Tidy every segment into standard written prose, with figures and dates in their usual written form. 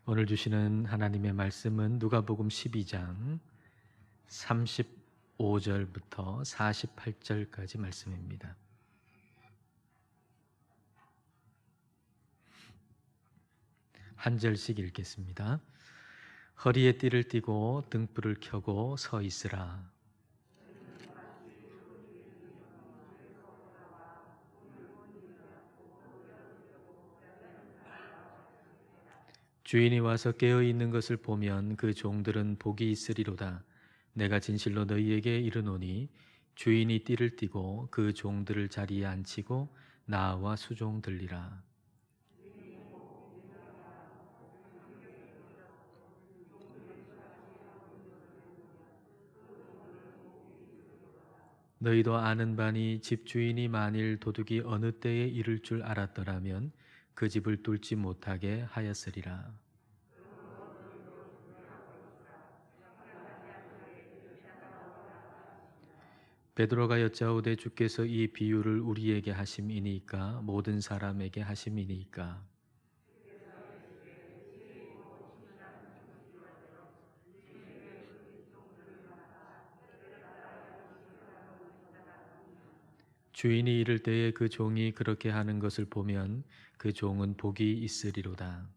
오늘 주시는 하나님의 말씀은 누가복음 12장 35절부터 48절까지 말씀입니다. 한 절씩 읽겠습니다. 허리에 띠를 띠고 등불을 켜고 서 있으라. 주인이 와서 깨어 있는 것을 보면 그 종들은 복이 있으리로다. 내가 진실로 너희에게 이르노니 주인이 띠를 띠고 그 종들을 자리에 앉히고 나와 수종 들리라. 너희도 아는 바니 집주인이 만일 도둑이 어느 때에 이를 줄 알았더라면 그 집을 뚫지 못하게 하였으리라. 베드로가 여짜오되 주께서 이 비유를 우리에게 하심이니까 모든 사람에게 하심이니까. 주인이 이를 때에 그 종이 그렇게 하는 것을 보면 그 종은 복이 있으리로다.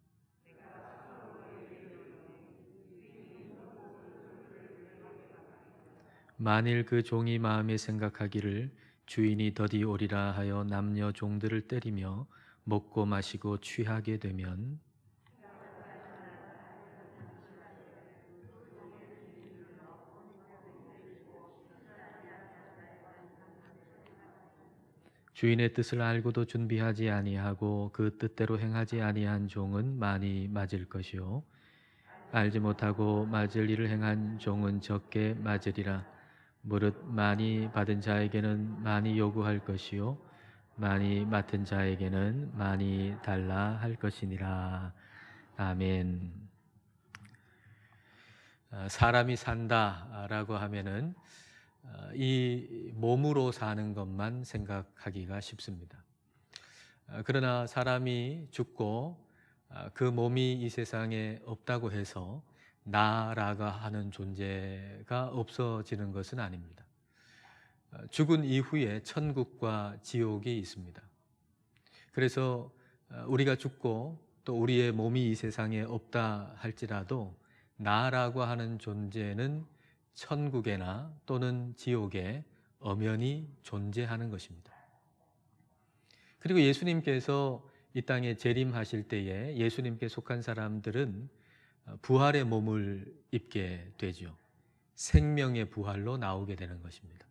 만일 그 종이 마음에 생각하기를 주인이 더디 오리라 하여 남녀 종들을 때리며 먹고 마시고 취하게 되면 주인의 뜻을 알고도 준비하지 아니하고 그 뜻대로 행하지 아니한 종은 많이 맞을 것이요 알지 못하고 맞을 일을 행한 종은 적게 맞으리라. 무릇 많이 받은 자에게는 많이 요구할 것이요 많이 맡은 자에게는 많이 달라 할 것이니라. 아멘. 사람이 산다라고 하면은 이 몸으로 사는 것만 생각하기가 쉽습니다. 그러나 사람이 죽고 그 몸이 이 세상에 없다고 해서 나라고 하는 존재가 없어지는 것은 아닙니다. 죽은 이후에 천국과 지옥이 있습니다. 그래서 우리가 죽고 또 우리의 몸이 이 세상에 없다 할지라도 나라고 하는 존재는 천국에나 또는 지옥에 엄연히 존재하는 것입니다. 그리고 예수님께서 이 땅에 재림하실 때에 예수님께 속한 사람들은 부활의 몸을 입게 되죠. 생명의 부활로 나오게 되는 것입니다.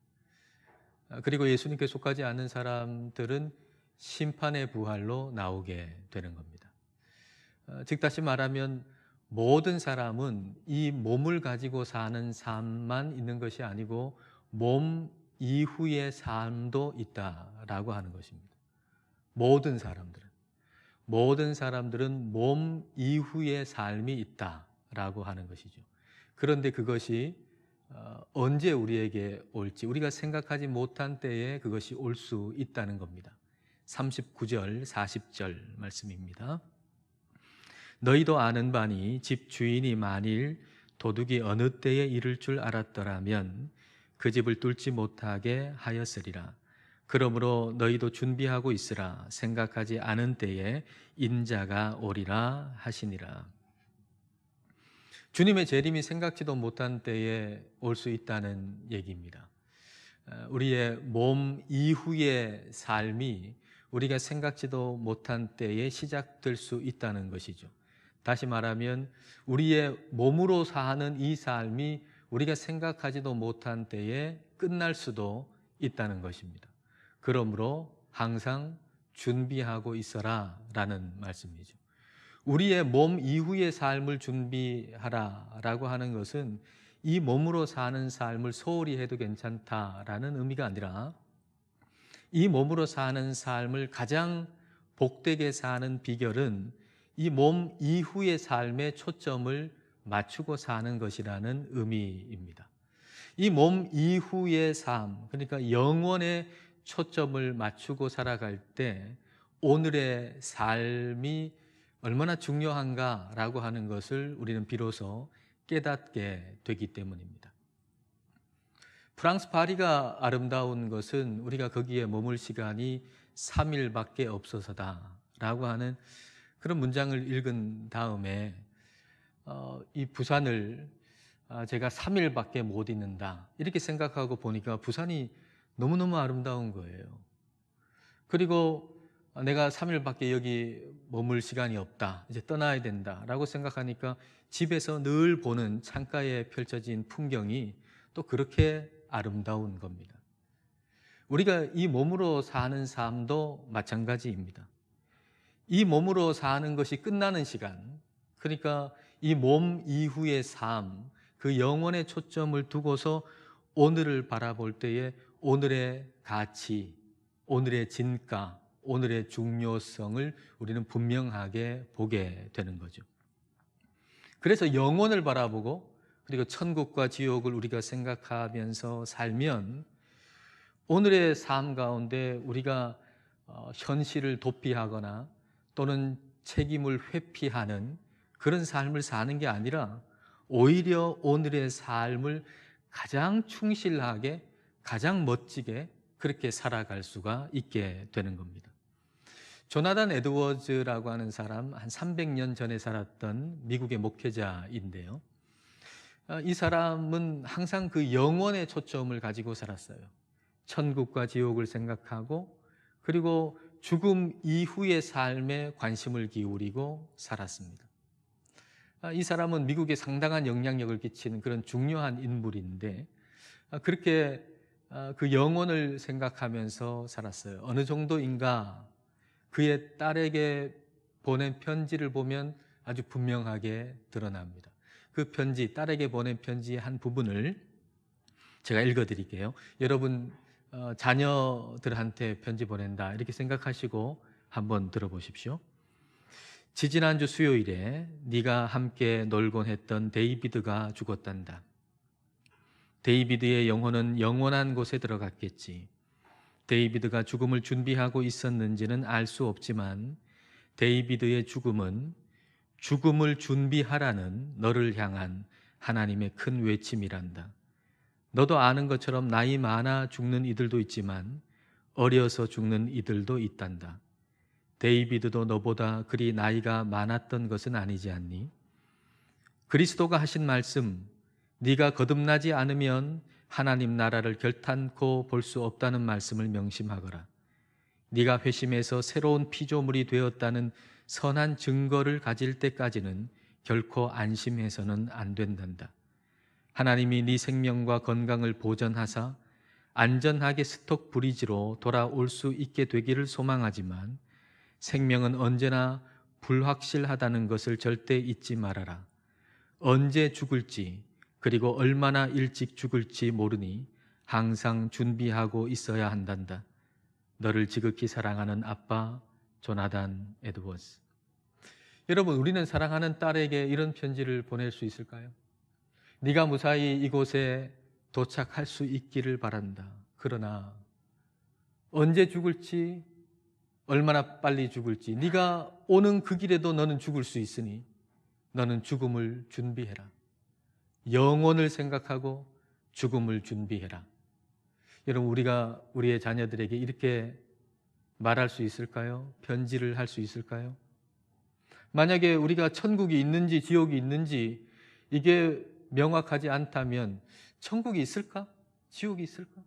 그리고 예수님께 속하지 않는 사람들은 심판의 부활로 나오게 되는 겁니다. 즉 다시 말하면 모든 사람은 이 몸을 가지고 사는 삶만 있는 것이 아니고 몸 이후의 삶도 있다라고 하는 것입니다. 모든 사람들은 몸 이후의 삶이 있다라고 하는 것이죠. 그런데 그것이 언제 우리에게 올지 우리가 생각하지 못한 때에 그것이 올 수 있다는 겁니다. 39절, 40절 말씀입니다. 너희도 아는 바니 집 주인이 만일 도둑이 어느 때에 이를 줄 알았더라면 그 집을 뚫지 못하게 하였으리라. 그러므로 너희도 준비하고 있으라. 생각하지 않은 때에 인자가 오리라 하시니라. 주님의 재림이 생각지도 못한 때에 올 수 있다는 얘기입니다. 우리의 몸 이후의 삶이 우리가 생각지도 못한 때에 시작될 수 있다는 것이죠. 다시 말하면 우리의 몸으로 사는 이 삶이 우리가 생각하지도 못한 때에 끝날 수도 있다는 것입니다. 그러므로 항상 준비하고 있어라 라는 말씀이죠. 우리의 몸 이후의 삶을 준비하라라고 하는 것은 이 몸으로 사는 삶을 소홀히 해도 괜찮다라는 의미가 아니라 이 몸으로 사는 삶을 가장 복되게 사는 비결은 이 몸 이후의 삶에 초점을 맞추고 사는 것이라는 의미입니다. 이 몸 이후의 삶, 그러니까 영원에 초점을 맞추고 살아갈 때 오늘의 삶이 얼마나 중요한가라고 하는 것을 우리는 비로소 깨닫게 되기 때문입니다. 프랑스 파리가 아름다운 것은 우리가 거기에 머물 시간이 3일밖에 없어서다라고 하는 그런 문장을 읽은 다음에 이 부산을 제가 3일밖에 못 있는다 이렇게 생각하고 보니까 부산이 너무너무 아름다운 거예요. 그리고 내가 3일밖에 여기 머물 시간이 없다, 이제 떠나야 된다라고 생각하니까 집에서 늘 보는 창가에 펼쳐진 풍경이 또 그렇게 아름다운 겁니다. 우리가 이 몸으로 사는 삶도 마찬가지입니다. 이 몸으로 사는 것이 끝나는 시간, 그러니까 이 몸 이후의 삶, 그 영혼의 초점을 두고서 오늘을 바라볼 때에 오늘의 가치, 오늘의 진가, 오늘의 중요성을 우리는 분명하게 보게 되는 거죠. 그래서 영혼을 바라보고 그리고 천국과 지옥을 우리가 생각하면서 살면 오늘의 삶 가운데 우리가 현실을 도피하거나 또는 책임을 회피하는 그런 삶을 사는 게 아니라 오히려 오늘의 삶을 가장 충실하게, 가장 멋지게 그렇게 살아갈 수가 있게 되는 겁니다. 조나단 에드워즈라고 하는 사람, 한 300년 전에 살았던 미국의 목회자인데요. 이 사람은 항상 그 영혼의 초점을 가지고 살았어요. 천국과 지옥을 생각하고 그리고 죽음 이후의 삶에 관심을 기울이고 살았습니다. 이 사람은 미국에 상당한 영향력을 끼치는 그런 중요한 인물인데 그렇게 그 영혼을 생각하면서 살았어요. 어느 정도인가 그의 딸에게 보낸 편지를 보면 아주 분명하게 드러납니다. 그 편지, 딸에게 보낸 편지의 한 부분을 제가 읽어드릴게요. 여러분 자녀들한테 편지 보낸다 이렇게 생각하시고 한번 들어보십시오. 지지난주 수요일에 네가 함께 놀곤 했던 데이비드가 죽었단다. 데이비드의 영혼은 영원한 곳에 들어갔겠지. 데이비드가 죽음을 준비하고 있었는지는 알 수 없지만 데이비드의 죽음은 죽음을 준비하라는 너를 향한 하나님의 큰 외침이란다. 너도 아는 것처럼 나이 많아 죽는 이들도 있지만 어려서 죽는 이들도 있단다. 데이비드도 너보다 그리 나이가 많았던 것은 아니지 않니? 그리스도가 하신 말씀, 네가 거듭나지 않으면 하나님 나라를 결탄코 볼 수 없다는 말씀을 명심하거라. 네가 회심해서 새로운 피조물이 되었다는 선한 증거를 가질 때까지는 결코 안심해서는 안 된단다. 하나님이 네 생명과 건강을 보전하사 안전하게 스톡 브리지로 돌아올 수 있게 되기를 소망하지만 생명은 언제나 불확실하다는 것을 절대 잊지 말아라. 언제 죽을지 그리고 얼마나 일찍 죽을지 모르니 항상 준비하고 있어야 한단다. 너를 지극히 사랑하는 아빠 조나단 에드워즈. 여러분, 우리는 사랑하는 딸에게 이런 편지를 보낼 수 있을까요? 네가 무사히 이곳에 도착할 수 있기를 바란다. 그러나 언제 죽을지, 얼마나 빨리 죽을지, 네가 오는 그 길에도 너는 죽을 수 있으니 너는 죽음을 준비해라. 영혼을 생각하고 죽음을 준비해라. 여러분, 우리가 우리의 자녀들에게 이렇게 말할 수 있을까요? 편지를 할 수 있을까요? 만약에 우리가 천국이 있는지 지옥이 있는지 이게 명확하지 않다면 천국이 있을까? 지옥이 있을까?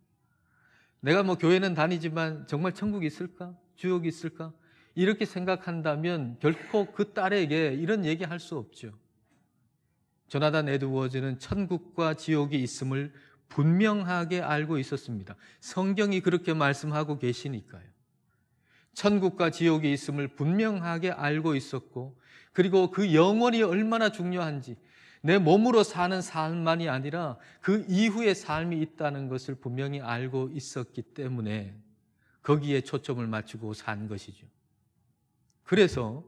내가 교회는 다니지만 정말 천국이 있을까? 지옥이 있을까? 이렇게 생각한다면 결코 그 딸에게 이런 얘기 할 수 없죠. 조나단 에드워즈는 천국과 지옥이 있음을 분명하게 알고 있었습니다. 성경이 그렇게 말씀하고 계시니까요. 천국과 지옥이 있음을 분명하게 알고 있었고 그리고 그 영혼이 얼마나 중요한지 내 몸으로 사는 삶만이 아니라 그 이후의 삶이 있다는 것을 분명히 알고 있었기 때문에 거기에 초점을 맞추고 산 것이죠. 그래서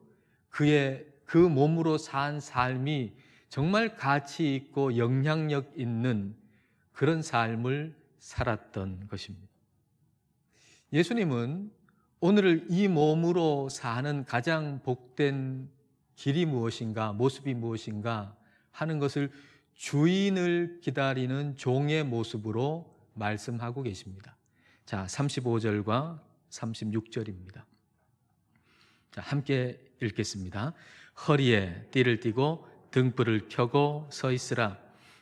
그의 그 몸으로 산 삶이 정말 가치 있고 영향력 있는 그런 삶을 살았던 것입니다. 예수님은 오늘을 이 몸으로 사는 가장 복된 길이 무엇인가, 모습이 무엇인가 하는 것을 주인을 기다리는 종의 모습으로 말씀하고 계십니다. 자, 35절과 36절입니다. 자, 함께 읽겠습니다. 허리에 띠를 띠고 등불을 켜고 서 있으라.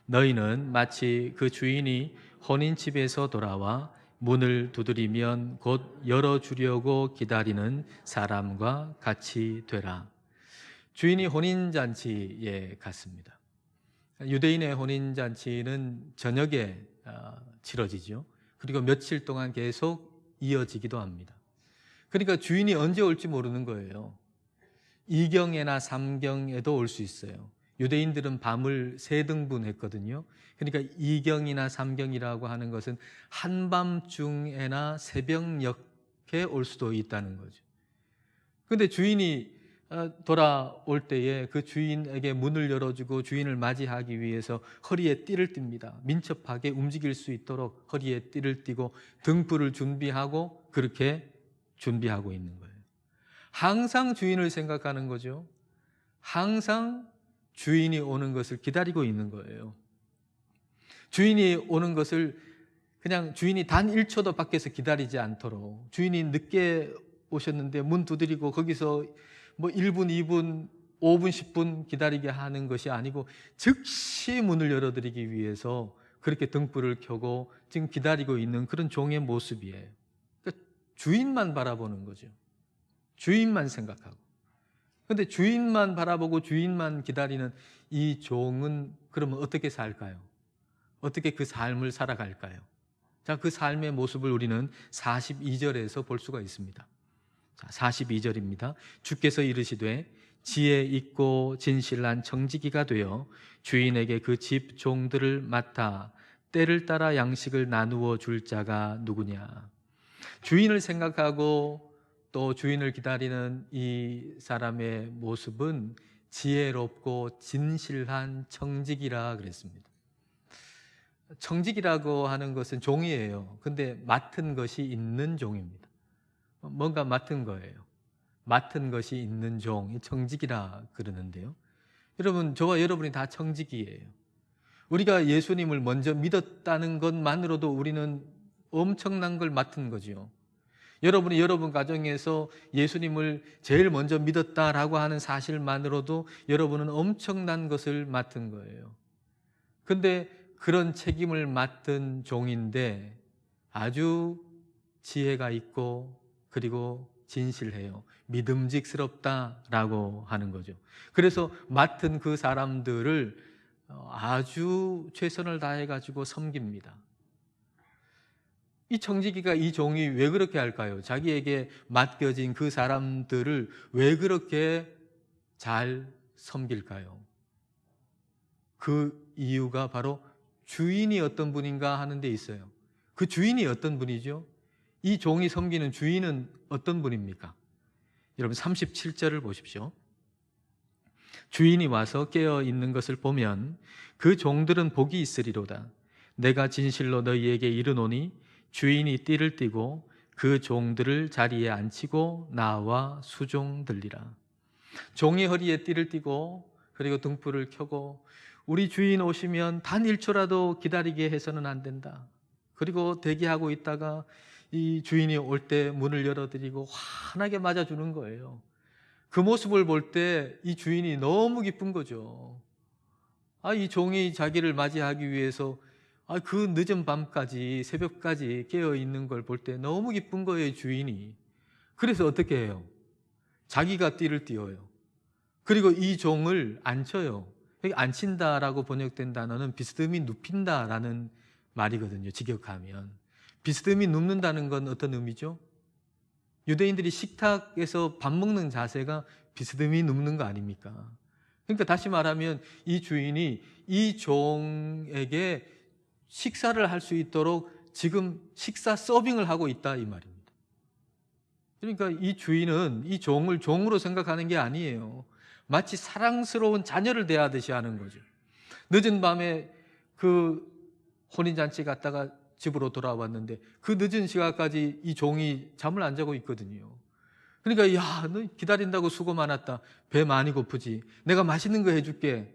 너희는 마치 그 주인이 혼인집에서 돌아와 문을 두드리면 곧 열어주려고 기다리는 사람과 같이 되라. 주인이 혼인잔치에 갔습니다. 유대인의 혼인잔치는 저녁에 치러지죠. 그리고 며칠 동안 계속 이어지기도 합니다. 그러니까 주인이 언제 올지 모르는 거예요. 2경에나 3경에도 올 수 있어요. 유대인들은 밤을 3등분 했거든요. 그러니까 2경이나 3경이라고 하는 것은 한밤중에나 새벽녘에 올 수도 있다는 거죠. 그런데 주인이 돌아올 때에 그 주인에게 문을 열어주고 주인을 맞이하기 위해서 허리에 띠를 띱니다. 민첩하게 움직일 수 있도록 허리에 띠를 띠고 등불을 준비하고 그렇게 준비하고 있는 거예요. 항상 주인을 생각하는 거죠. 항상 주인이 오는 것을 기다리고 있는 거예요. 주인이 오는 것을 그냥 주인이 단 1초도 밖에서 기다리지 않도록, 주인이 늦게 오셨는데 문 두드리고 거기서 뭐 1분, 2분, 5분, 10분 기다리게 하는 것이 아니고 즉시 문을 열어드리기 위해서 그렇게 등불을 켜고 지금 기다리고 있는 그런 종의 모습이에요. 그러니까 주인만 바라보는 거죠. 주인만 생각하고. 그런데 주인만 바라보고 주인만 기다리는 이 종은 그러면 어떻게 살까요? 어떻게 그 삶을 살아갈까요? 자, 그 삶의 모습을 우리는 42절에서 볼 수가 있습니다. 자, 42절입니다. 주께서 이르시되 지혜 있고 진실한 청지기가 되어 주인에게 그 집 종들을 맡아 때를 따라 양식을 나누어 줄 자가 누구냐. 주인을 생각하고 또 주인을 기다리는 이 사람의 모습은 지혜롭고 진실한 청지기라 그랬습니다. 청지기라고 하는 것은 종이에요. 근데 맡은 것이 있는 종입니다. 뭔가 맡은 거예요. 맡은 것이 있는 종, 청지기라 그러는데요. 여러분, 저와 여러분이 다 청지기예요. 우리가 예수님을 먼저 믿었다는 것만으로도 우리는 엄청난 걸 맡은 거죠. 여러분이 여러분 가정에서 예수님을 제일 먼저 믿었다라고 하는 사실만으로도 여러분은 엄청난 것을 맡은 거예요. 근데 그런 책임을 맡은 종인데 아주 지혜가 있고 그리고 진실해요. 믿음직스럽다라고 하는 거죠. 그래서 맡은 그 사람들을 아주 최선을 다해가지고 섬깁니다. 이 청지기가, 이 종이 왜 그렇게 할까요? 자기에게 맡겨진 그 사람들을 왜 그렇게 잘 섬길까요? 그 이유가 바로 주인이 어떤 분인가 하는 데 있어요. 그 주인이 어떤 분이죠? 이 종이 섬기는 주인은 어떤 분입니까? 여러분 37절을 보십시오. 주인이 와서 깨어 있는 것을 보면 그 종들은 복이 있으리로다. 내가 진실로 너희에게 이르노니 주인이 띠를 띠고 그 종들을 자리에 앉히고 나와 수종들리라. 종이 허리에 띠를 띠고 그리고 등불을 켜고 우리 주인 오시면 단 1초라도 기다리게 해서는 안 된다. 그리고 대기하고 있다가 이 주인이 올 때 문을 열어드리고 환하게 맞아주는 거예요. 그 모습을 볼 때 이 주인이 너무 기쁜 거죠. 이 종이 자기를 맞이하기 위해서 그 늦은 밤까지 새벽까지 깨어 있는 걸 볼 때 너무 기쁜 거예요, 주인이. 그래서 어떻게 해요? 자기가 띠를 띄워요. 그리고 이 종을 앉혀요. 여기 앉힌다라고 번역된 단어는 비스듬히 눕힌다라는 말이거든요, 직역하면. 비스듬히 눕는다는 건 어떤 의미죠? 유대인들이 식탁에서 밥 먹는 자세가 비스듬히 눕는 거 아닙니까? 그러니까 다시 말하면 이 주인이 이 종에게 식사를 할 수 있도록 지금 식사 서빙을 하고 있다 이 말입니다. 그러니까 이 주인은 이 종을 종으로 생각하는 게 아니에요. 마치 사랑스러운 자녀를 대하듯이 하는 거죠. 늦은 밤에 그 혼인잔치 갔다가 집으로 돌아왔는데 그 늦은 시간까지 이 종이 잠을 안 자고 있거든요. 그러니까 야, 너 기다린다고 수고 많았다. 배 많이 고프지. 내가 맛있는 거 해줄게.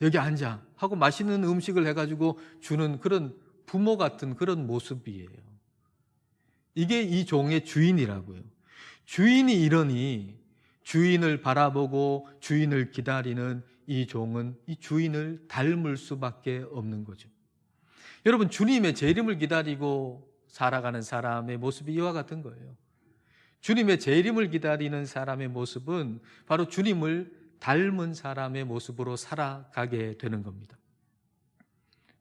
여기 앉아 하고 맛있는 음식을 해가지고 주는 그런 부모 같은 그런 모습이에요. 이게 이 종의 주인이라고요. 주인이 이러니 주인을 바라보고 주인을 기다리는 이 종은 이 주인을 닮을 수밖에 없는 거죠. 여러분, 주님의 재림을 기다리고 살아가는 사람의 모습이 이와 같은 거예요. 주님의 재림을 기다리는 사람의 모습은 바로 주님을 닮은 사람의 모습으로 살아가게 되는 겁니다.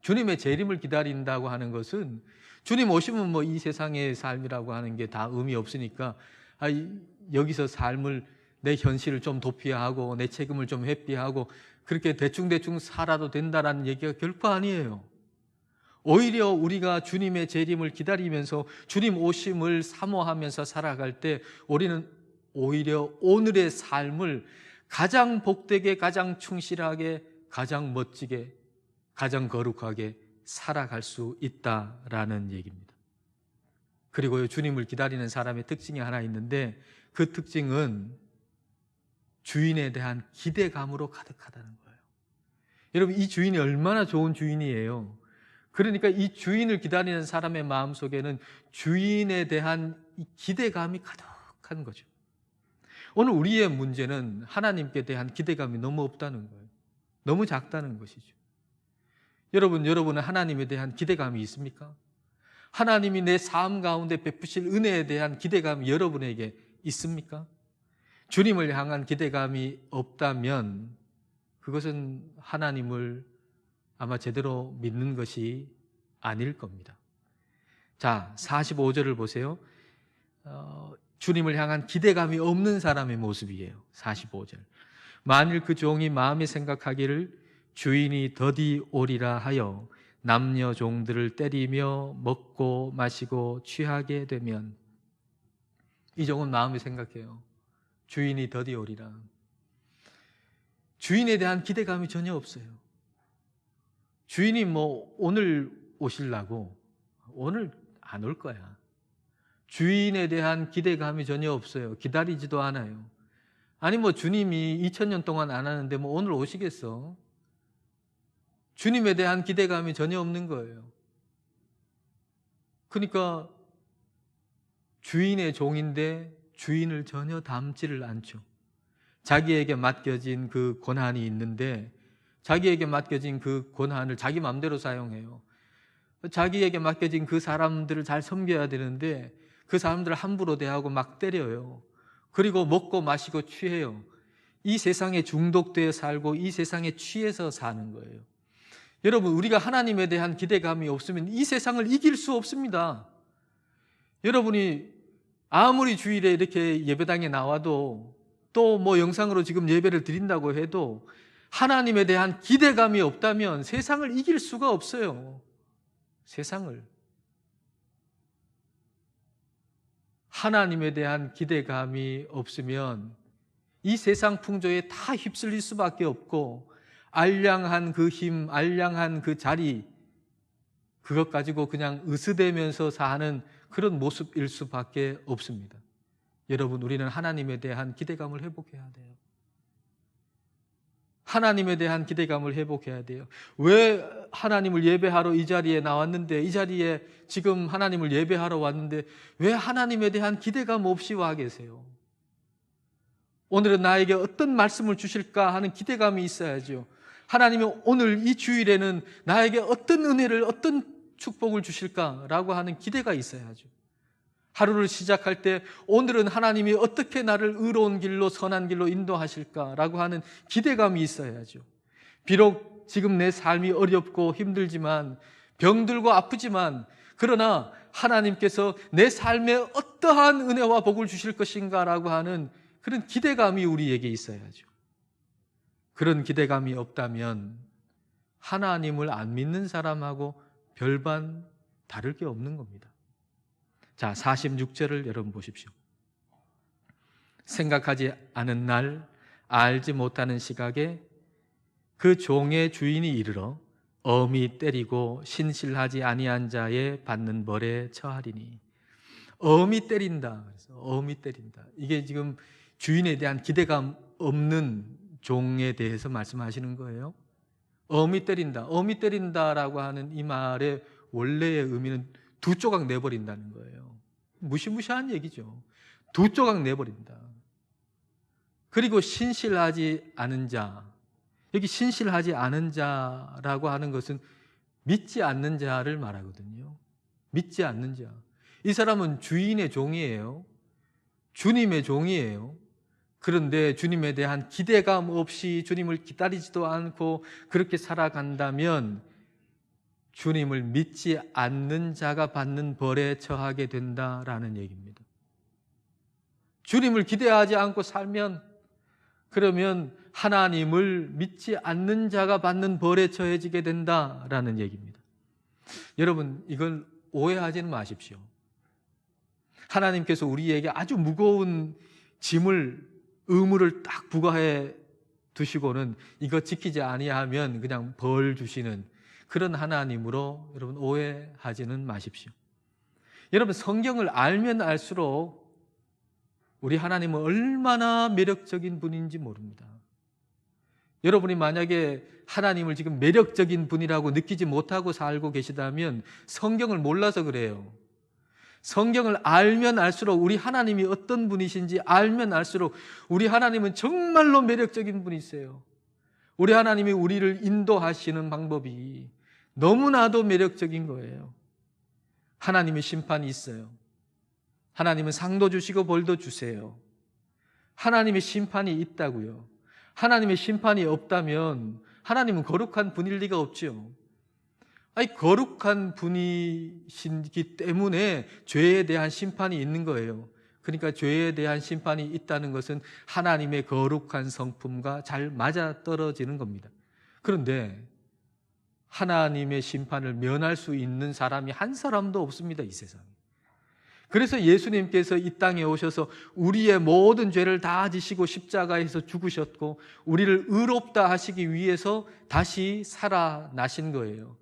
주님의 재림을 기다린다고 하는 것은 주님 오시면 뭐 이 세상의 삶이라고 하는 게 다 의미 없으니까 여기서 삶을 내 현실을 좀 도피하고 내 책임을 좀 회피하고 그렇게 대충대충 살아도 된다라는 얘기가 결코 아니에요. 오히려 우리가 주님의 재림을 기다리면서 주님 오심을 사모하면서 살아갈 때 우리는 오히려 오늘의 삶을 가장 복되게, 가장 충실하게, 가장 멋지게, 가장 거룩하게 살아갈 수 있다라는 얘기입니다. 그리고 주님을 기다리는 사람의 특징이 하나 있는데 그 특징은 주인에 대한 기대감으로 가득하다는 거예요. 여러분, 이 주인이 얼마나 좋은 주인이에요. 그러니까 이 주인을 기다리는 사람의 마음속에는 주인에 대한 이 기대감이 가득한 거죠. 오늘 우리의 문제는 하나님께 대한 기대감이 너무 없다는 거예요. 너무 작다는 것이죠. 여러분은 하나님에 대한 기대감이 있습니까? 하나님이 내 삶 가운데 베푸실 은혜에 대한 기대감이 여러분에게 있습니까? 주님을 향한 기대감이 없다면 그것은 하나님을 아마 제대로 믿는 것이 아닐 겁니다. 자, 45절을 보세요. 주님을 향한 기대감이 없는 사람의 모습이에요. 45절. 만일 그 종이 마음에 생각하기를 주인이 더디 오리라 하여 남녀 종들을 때리며 먹고 마시고 취하게 되면, 이 종은 마음에 생각해요. 주인이 더디 오리라. 주인에 대한 기대감이 전혀 없어요. 주인이 뭐 오늘 오시려고, 오늘 안 올 거야. 주인에 대한 기대감이 전혀 없어요. 기다리지도 않아요. 아니 뭐 주님이 2000년 동안 안 하는데 뭐 오늘 오시겠어? 주님에 대한 기대감이 전혀 없는 거예요. 그러니까 주인의 종인데 주인을 전혀 닮지를 않죠. 자기에게 맡겨진 그 권한이 있는데 자기에게 맡겨진 그 권한을 자기 마음대로 사용해요. 자기에게 맡겨진 그 사람들을 잘 섬겨야 되는데 그 사람들을 함부로 대하고 막 때려요. 그리고 먹고 마시고 취해요. 이 세상에 중독되어 살고 이 세상에 취해서 사는 거예요. 여러분, 우리가 하나님에 대한 기대감이 없으면 이 세상을 이길 수 없습니다. 여러분이 아무리 주일에 이렇게 예배당에 나와도 또 뭐 영상으로 지금 예배를 드린다고 해도 하나님에 대한 기대감이 없다면 세상을 이길 수가 없어요. 세상을. 하나님에 대한 기대감이 없으면 이 세상 풍조에 다 휩쓸릴 수밖에 없고 알량한 그 힘, 알량한 그 자리, 그것 가지고 그냥 으스대면서 사는 그런 모습일 수밖에 없습니다. 여러분, 우리는 하나님에 대한 기대감을 회복해야 돼요. 하나님에 대한 기대감을 회복해야 돼요. 왜 하나님을 예배하러 이 자리에 나왔는데, 이 자리에 지금 하나님을 예배하러 왔는데 왜 하나님에 대한 기대감 없이 와 계세요? 오늘은 나에게 어떤 말씀을 주실까 하는 기대감이 있어야죠. 하나님이 오늘 이 주일에는 나에게 어떤 은혜를, 어떤 축복을 주실까라고 하는 기대가 있어야죠. 하루를 시작할 때 오늘은 하나님이 어떻게 나를 의로운 길로, 선한 길로 인도하실까라고 하는 기대감이 있어야죠. 비록 지금 내 삶이 어렵고 힘들지만, 병들고 아프지만, 그러나 하나님께서 내 삶에 어떠한 은혜와 복을 주실 것인가라고 하는 그런 기대감이 우리에게 있어야죠. 그런 기대감이 없다면 하나님을 안 믿는 사람하고 별반 다를 게 없는 겁니다. 자, 46절을 여러분 보십시오. 생각하지 않은 날, 알지 못하는 시각에 그 종의 주인이 이르러 엄히 때리고 신실하지 아니한 자의 받는 벌에 처하리니. 어미 때린다. 그래서 어미 때린다. 이게 지금 주인에 대한 기대감 없는 종에 대해서 말씀하시는 거예요. 어미 때린다. 어미 때린다라고 하는 이 말의 원래의 의미는 두 조각 내버린다는 거예요. 무시무시한 얘기죠. 두 조각 내버린다. 그리고 신실하지 않은 자. 여기 신실하지 않은 자라고 하는 것은 믿지 않는 자를 말하거든요. 믿지 않는 자. 이 사람은 주인의 종이에요. 주님의 종이에요. 그런데 주님에 대한 기대감 없이 주님을 기다리지도 않고 그렇게 살아간다면 주님을 믿지 않는 자가 받는 벌에 처하게 된다라는 얘기입니다. 주님을 기대하지 않고 살면 그러면 하나님을 믿지 않는 자가 받는 벌에 처해지게 된다라는 얘기입니다. 여러분, 이걸 오해하지는 마십시오. 하나님께서 우리에게 아주 무거운 짐을, 의무를 딱 부과해 두시고는 이거 지키지 아니하면 그냥 벌 주시는 그런 하나님으로 여러분 오해하지는 마십시오. 여러분, 성경을 알면 알수록 우리 하나님은 얼마나 매력적인 분인지 모릅니다. 여러분이 만약에 하나님을 지금 매력적인 분이라고 느끼지 못하고 살고 계시다면 성경을 몰라서 그래요. 성경을 알면 알수록 우리 하나님이 어떤 분이신지 알면 알수록 우리 하나님은 정말로 매력적인 분이세요. 우리 하나님이 우리를 인도하시는 방법이 너무나도 매력적인 거예요. 하나님의 심판이 있어요. 하나님은 상도 주시고 벌도 주세요. 하나님의 심판이 있다고요. 하나님의 심판이 없다면 하나님은 거룩한 분일 리가 없죠. 아니, 거룩한 분이시기 때문에 죄에 대한 심판이 있는 거예요. 그러니까 죄에 대한 심판이 있다는 것은 하나님의 거룩한 성품과 잘 맞아떨어지는 겁니다. 그런데 하나님의 심판을 면할 수 있는 사람이 한 사람도 없습니다, 이 세상에. 그래서 예수님께서 이 땅에 오셔서 우리의 모든 죄를 다 지시고 십자가에서 죽으셨고 우리를 의롭다 하시기 위해서 다시 살아나신 거예요.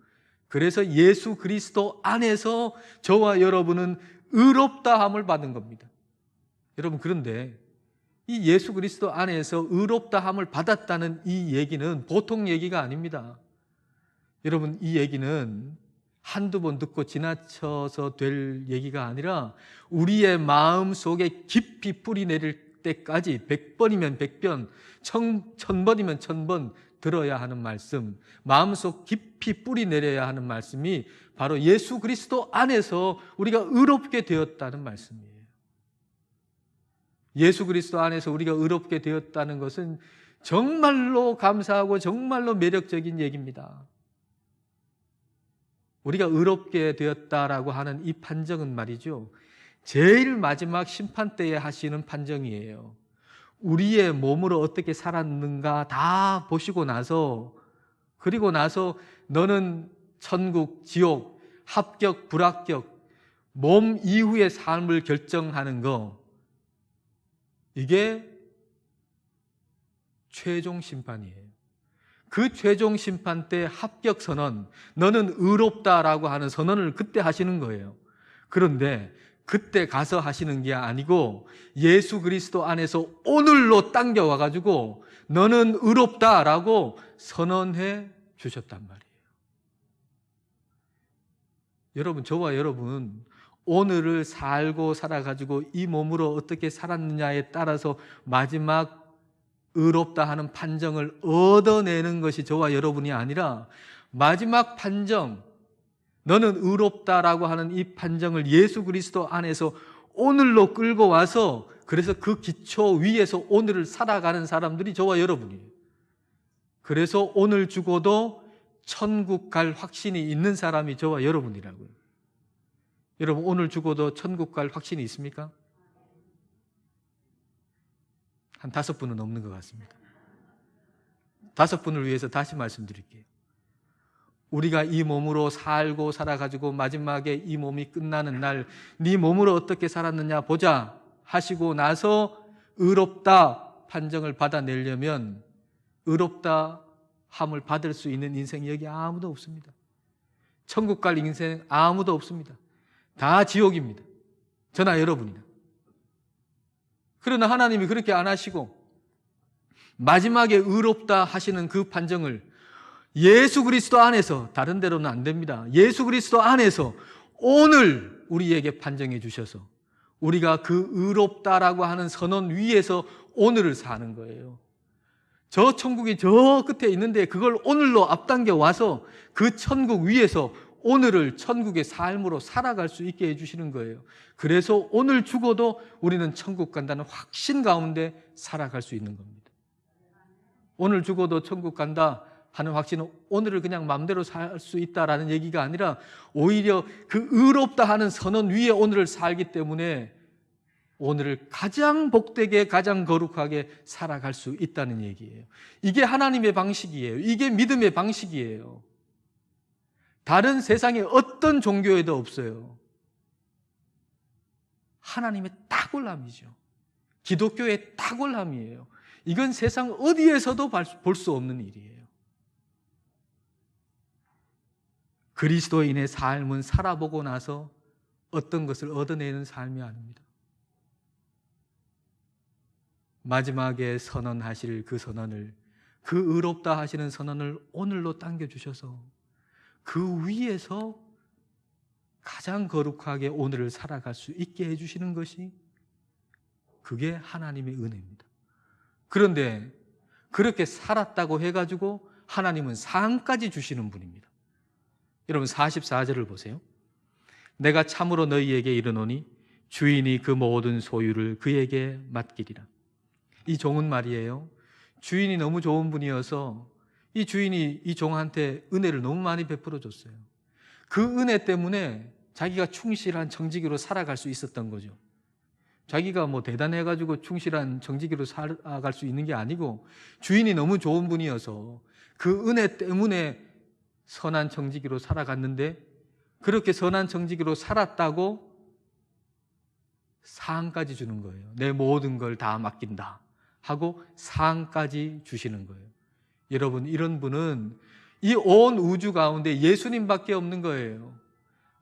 그래서 예수 그리스도 안에서 저와 여러분은 의롭다함을 받은 겁니다. 여러분, 그런데 이 예수 그리스도 안에서 의롭다함을 받았다는 이 얘기는 보통 얘기가 아닙니다. 여러분, 이 얘기는 한두 번 듣고 지나쳐서 될 얘기가 아니라 우리의 마음 속에 깊이 뿌리 내릴 때까지 100번이면 100번, 1000번이면 1000번 들어야 하는 말씀, 마음속 깊이 뿌리 내려야 하는 말씀이 바로 예수 그리스도 안에서 우리가 의롭게 되었다는 말씀이에요. 예수 그리스도 안에서 우리가 의롭게 되었다는 것은 정말로 감사하고 정말로 매력적인 얘기입니다. 우리가 의롭게 되었다라고 하는 이 판정은 말이죠, 제일 마지막 심판 때에 하시는 판정이에요. 우리의 몸으로 어떻게 살았는가 다 보시고 나서, 그리고 나서 너는 천국, 지옥, 합격, 불합격, 몸 이후의 삶을 결정하는 거, 이게 최종 심판이에요. 그 최종 심판 때 합격 선언, 너는 의롭다라고 하는 선언을 그때 하시는 거예요. 그런데 그때 가서 하시는 게 아니고 예수 그리스도 안에서 오늘로 당겨와가지고 너는 의롭다라고 선언해 주셨단 말이에요. 여러분, 저와 여러분 오늘을 살고 살아가지고 이 몸으로 어떻게 살았느냐에 따라서 마지막 의롭다 하는 판정을 얻어내는 것이 저와 여러분이 아니라 마지막 판정, 너는 의롭다라고 하는 이 판정을 예수 그리스도 안에서 오늘로 끌고 와서, 그래서 그 기초 위에서 오늘을 살아가는 사람들이 저와 여러분이에요. 그래서 오늘 죽어도 천국 갈 확신이 있는 사람이 저와 여러분이라고요. 여러분, 오늘 죽어도 천국 갈 확신이 있습니까? 한 5분은 없는 것 같습니다. 5분을 위해서 다시 말씀드릴게요. 우리가 이 몸으로 살고 살아가지고 마지막에 이 몸이 끝나는 날 네 몸으로 어떻게 살았느냐 보자 하시고 나서 의롭다 판정을 받아내려면 의롭다 함을 받을 수 있는 인생이 여기 아무도 없습니다. 천국 갈 인생 아무도 없습니다. 다 지옥입니다. 저나 여러분이나. 그러나 하나님이 그렇게 안 하시고 마지막에 의롭다 하시는 그 판정을 예수 그리스도 안에서, 다른 데로는 안 됩니다. 예수 그리스도 안에서 오늘 우리에게 판정해 주셔서 우리가 그 의롭다라고 하는 선언 위에서 오늘을 사는 거예요. 저 천국이 저 끝에 있는데 그걸 오늘로 앞당겨 와서 그 천국 위에서 오늘을 천국의 삶으로 살아갈 수 있게 해주시는 거예요. 그래서 오늘 죽어도 우리는 천국 간다는 확신 가운데 살아갈 수 있는 겁니다. 오늘 죽어도 천국 간다 하는 확신은 오늘을 그냥 마음대로 살 수 있다라는 얘기가 아니라 오히려 그 의롭다 하는 선언 위에 오늘을 살기 때문에 오늘을 가장 복되게, 가장 거룩하게 살아갈 수 있다는 얘기예요. 이게 하나님의 방식이에요. 이게 믿음의 방식이에요. 다른 세상에 어떤 종교에도 없어요. 하나님의 탁월함이죠. 기독교의 탁월함이에요. 이건 세상 어디에서도 볼 수 없는 일이에요. 그리스도인의 삶은 살아보고 나서 어떤 것을 얻어내는 삶이 아닙니다. 마지막에 선언하실 그 선언을, 그 의롭다 하시는 선언을 오늘로 당겨주셔서 그 위에서 가장 거룩하게 오늘을 살아갈 수 있게 해주시는 것이, 그게 하나님의 은혜입니다. 그런데 그렇게 살았다고 해가지고 하나님은 상까지 주시는 분입니다. 여러분 44절을 보세요. 내가 참으로 너희에게 이르노니 주인이 그 모든 소유를 그에게 맡기리라. 이 종은 말이에요, 주인이 너무 좋은 분이어서 이 주인이 이 종한테 은혜를 너무 많이 베풀어 줬어요. 그 은혜 때문에 자기가 충실한 정직으로 살아갈 수 있었던 거죠. 자기가 뭐 대단해가지고 충실한 정직으로 살아갈 수 있는 게 아니고 주인이 너무 좋은 분이어서 그 은혜 때문에 선한 정직으로 살아갔는데, 그렇게 선한 정직으로 살았다고 상까지 주는 거예요. 내 모든 걸 다 맡긴다 하고 상까지 주시는 거예요. 여러분, 이런 분은 이 온 우주 가운데 예수님밖에 없는 거예요.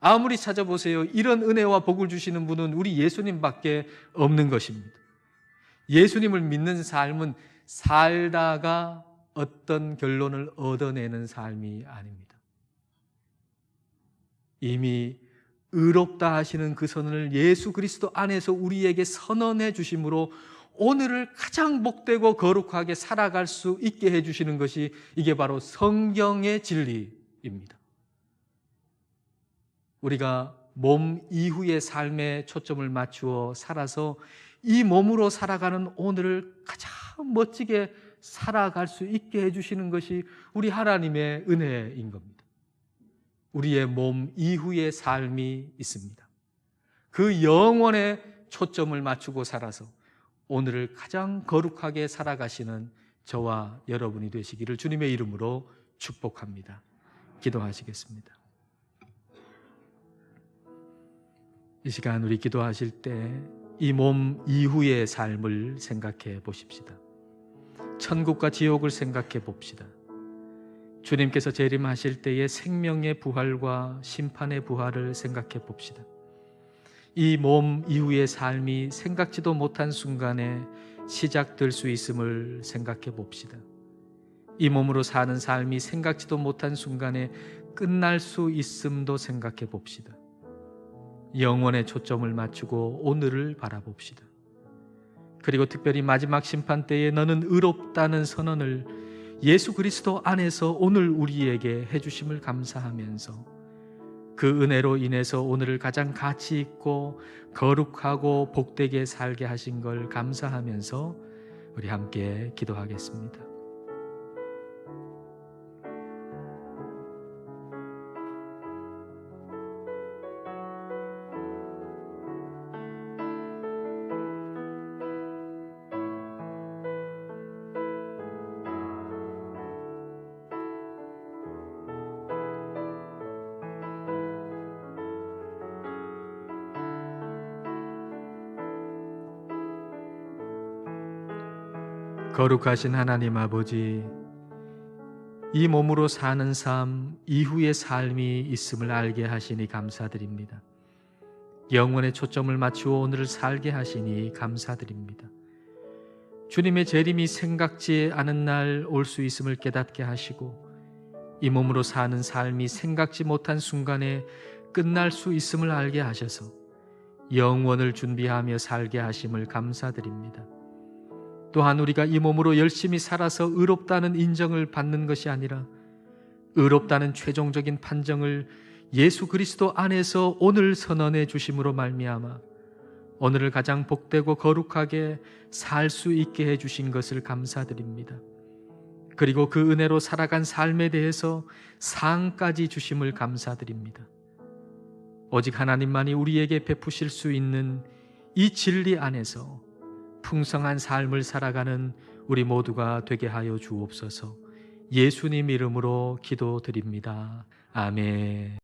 아무리 찾아보세요, 이런 은혜와 복을 주시는 분은 우리 예수님밖에 없는 것입니다. 예수님을 믿는 삶은 살다가 어떤 결론을 얻어내는 삶이 아닙니다. 이미 의롭다 하시는 그 선언을 예수 그리스도 안에서 우리에게 선언해 주심으로 오늘을 가장 복되고 거룩하게 살아갈 수 있게 해주시는 것이, 이게 바로 성경의 진리입니다. 우리가 몸 이후의 삶에 초점을 맞추어 살아서 이 몸으로 살아가는 오늘을 가장 멋지게 살아갈 수 있게 해주시는 것이 우리 하나님의 은혜인 겁니다. 우리의 몸 이후의 삶이 있습니다. 그 영원에 초점을 맞추고 살아서 오늘을 가장 거룩하게 살아가시는 저와 여러분이 되시기를 주님의 이름으로 축복합니다. 기도하시겠습니다. 이 시간 우리 기도하실 때 이 몸 이후의 삶을 생각해 보십시다. 천국과 지옥을 생각해 봅시다. 주님께서 재림하실 때의 생명의 부활과 심판의 부활을 생각해 봅시다. 이 몸 이후의 삶이 생각지도 못한 순간에 시작될 수 있음을 생각해 봅시다. 이 몸으로 사는 삶이 생각지도 못한 순간에 끝날 수 있음도 생각해 봅시다. 영원에 초점을 맞추고 오늘을 바라봅시다. 그리고 특별히 마지막 심판 때에 너는 의롭다는 선언을 예수 그리스도 안에서 오늘 우리에게 해주심을 감사하면서 그 은혜로 인해서 오늘을 가장 가치 있고 거룩하고 복되게 살게 하신 걸 감사하면서 우리 함께 기도하겠습니다. 거룩하신 하나님 아버지, 이 몸으로 사는 삶 이후의 삶이 있음을 알게 하시니 감사드립니다. 영원의 초점을 맞추어 오늘을 살게 하시니 감사드립니다. 주님의 재림이 생각지 않은 날 올 수 있음을 깨닫게 하시고 이 몸으로 사는 삶이 생각지 못한 순간에 끝날 수 있음을 알게 하셔서 영원을 준비하며 살게 하심을 감사드립니다. 또한 우리가 이 몸으로 열심히 살아서 의롭다는 인정을 받는 것이 아니라 의롭다는 최종적인 판정을 예수 그리스도 안에서 오늘 선언해 주심으로 말미암아 오늘을 가장 복되고 거룩하게 살 수 있게 해 주신 것을 감사드립니다. 그리고 그 은혜로 살아간 삶에 대해서 상까지 주심을 감사드립니다. 오직 하나님만이 우리에게 베푸실 수 있는 이 진리 안에서 풍성한 삶을 살아가는 우리 모두가 되게 하여 주옵소서. 예수님 이름으로 기도드립니다. 아멘.